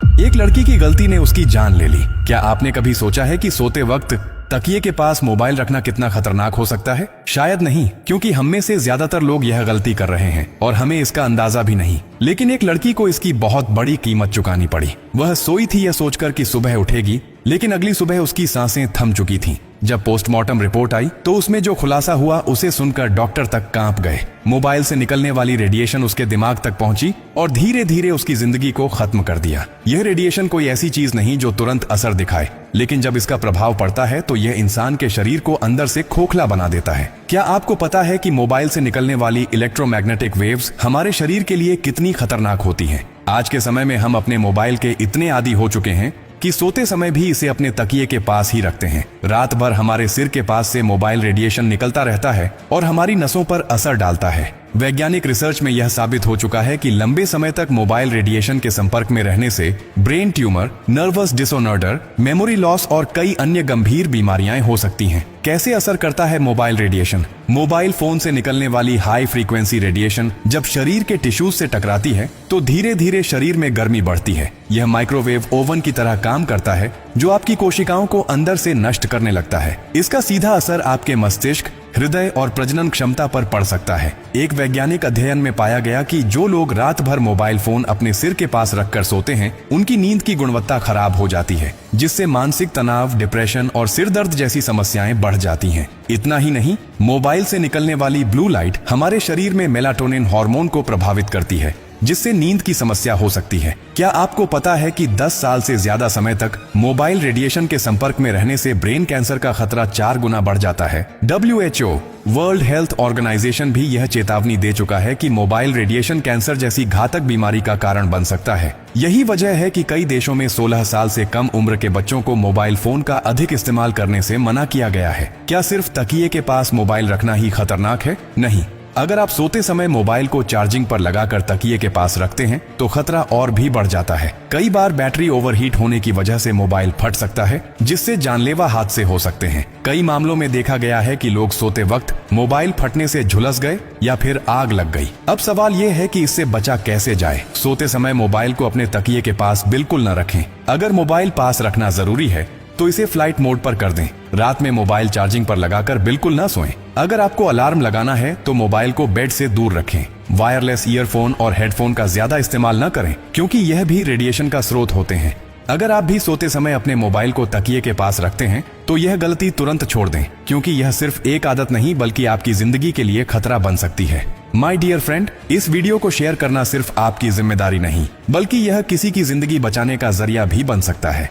एक लड़की की गलती ने उसकी जान ले ली। क्या आपने कभी सोचा है कि सोते वक्त तकिए के पास मोबाइल रखना कितना खतरनाक हो सकता है? शायद नहीं, क्योंकि हम में से ज्यादातर लोग यह गलती कर रहे हैं और हमें इसका अंदाजा भी नहीं। लेकिन एक लड़की को इसकी बहुत बड़ी कीमत चुकानी पड़ी। वह सोई थी यह सोचकर कि सुबह उठेगी, लेकिन अगली सुबह उसकी सांसें थम चुकी थीं। जब पोस्टमार्टम रिपोर्ट आई तो उसमें जो खुलासा हुआ उसे सुनकर डॉक्टर तक कांप गए। मोबाइल से निकलने वाली रेडिएशन उसके दिमाग तक पहुंची और धीरे धीरे उसकी जिंदगी को खत्म कर दिया। यह रेडिएशन कोई ऐसी चीज नहीं जो तुरंत असर दिखाए, लेकिन जब इसका प्रभाव पड़ता है तो यह इंसान के शरीर को अंदर से खोखला बना देता है। क्या आपको पता है कि मोबाइल से निकलने वाली इलेक्ट्रोमैग्नेटिक वेव्स हमारे शरीर के लिए कितनी खतरनाक होती हैं? आज के समय में हम अपने मोबाइल के इतने आदी हो चुके हैं कि सोते समय भी इसे अपने तकिए के पास ही रखते हैं। रात भर हमारे सिर के पास से मोबाइल रेडिएशन निकलता रहता है और हमारी नसों पर असर डालता है। वैज्ञानिक रिसर्च में यह साबित हो चुका है कि लंबे समय तक मोबाइल रेडिएशन के संपर्क में रहने से brain tumour, nervous disorder, memory loss और कई अन्य गंभीर बीमारियां हो सकती हैं। कैसे असर करता है मोबाइल रेडिएशन? मोबाइल फोन से निकलने वाली हाई फ्रीक्वेंसी रेडिएशन जब शरीर के टिश्यूज से टकराती है तो धीरे धीरे शरीर में गर्मी बढ़ती है। यह माइक्रोवेव ओवन की तरह काम करता है जो आपकी कोशिकाओं को अंदर से नष्ट करने लगता है। इसका सीधा असर आपके मस्तिष्क, हृदय और प्रजनन क्षमता पर पड़ सकता है। एक वैज्ञानिक अध्ययन में पाया गया कि जो लोग रात भर मोबाइल फोन अपने सिर के पास रखकर सोते हैं, उनकी नींद की गुणवत्ता खराब हो जाती है, जिससे मानसिक तनाव, डिप्रेशन और सिर दर्द जैसी समस्याएं बढ़ जाती हैं। इतना ही नहीं, मोबाइल से निकलने वाली ब्लू लाइट हमारे शरीर में मेलाटोनिन हार्मोन को प्रभावित करती है, जिससे नींद की समस्या हो सकती है। क्या आपको पता है कि 10 साल से ज्यादा समय तक मोबाइल रेडिएशन के संपर्क में रहने से ब्रेन कैंसर का खतरा 4 गुना बढ़ जाता है? WHO, वर्ल्ड हेल्थ ऑर्गेनाइजेशन भी यह चेतावनी दे चुका है कि मोबाइल रेडिएशन कैंसर जैसी घातक बीमारी का कारण बन सकता है। यही वजह है कि कई देशों में 16 साल से कम उम्र के बच्चों को मोबाइल फोन का अधिक इस्तेमाल करने से मना किया गया है। क्या सिर्फ तकिए के पास मोबाइल रखना ही खतरनाक है? नहीं। अगर आप सोते समय मोबाइल को चार्जिंग पर लगाकर तकिए के पास रखते हैं तो खतरा और भी बढ़ जाता है। कई बार बैटरी ओवरहीट होने की वजह से मोबाइल फट सकता है, जिससे जानलेवा हादसे हो सकते हैं। कई मामलों में देखा गया है कि लोग सोते वक्त मोबाइल फटने से झुलस गए या फिर आग लग गई। अब सवाल ये है कि इससे बचा कैसे जाए? सोते समय मोबाइल को अपने तकिए के पास बिल्कुल न रखें। अगर मोबाइल पास रखना जरूरी है तो इसे फ्लाइट मोड पर कर दें। रात में मोबाइल चार्जिंग पर लगाकर बिल्कुल ना सोएं। अगर आपको अलार्म लगाना है तो मोबाइल को बेड से दूर रखें। वायरलेस ईयरफोन और हेडफोन का ज्यादा इस्तेमाल न करें, क्योंकि यह भी रेडिएशन का स्रोत होते हैं। अगर आप भी सोते समय अपने मोबाइल को तकिए के पास रखते हैं तो यह गलती तुरंत छोड़ दें, क्योंकि यह सिर्फ एक आदत नहीं बल्कि आपकी जिंदगी के लिए खतरा बन सकती है। माय डियर फ्रेंड, इस वीडियो को शेयर करना सिर्फ आपकी जिम्मेदारी नहीं, बल्कि यह किसी की जिंदगी बचाने का जरिया भी बन सकता है।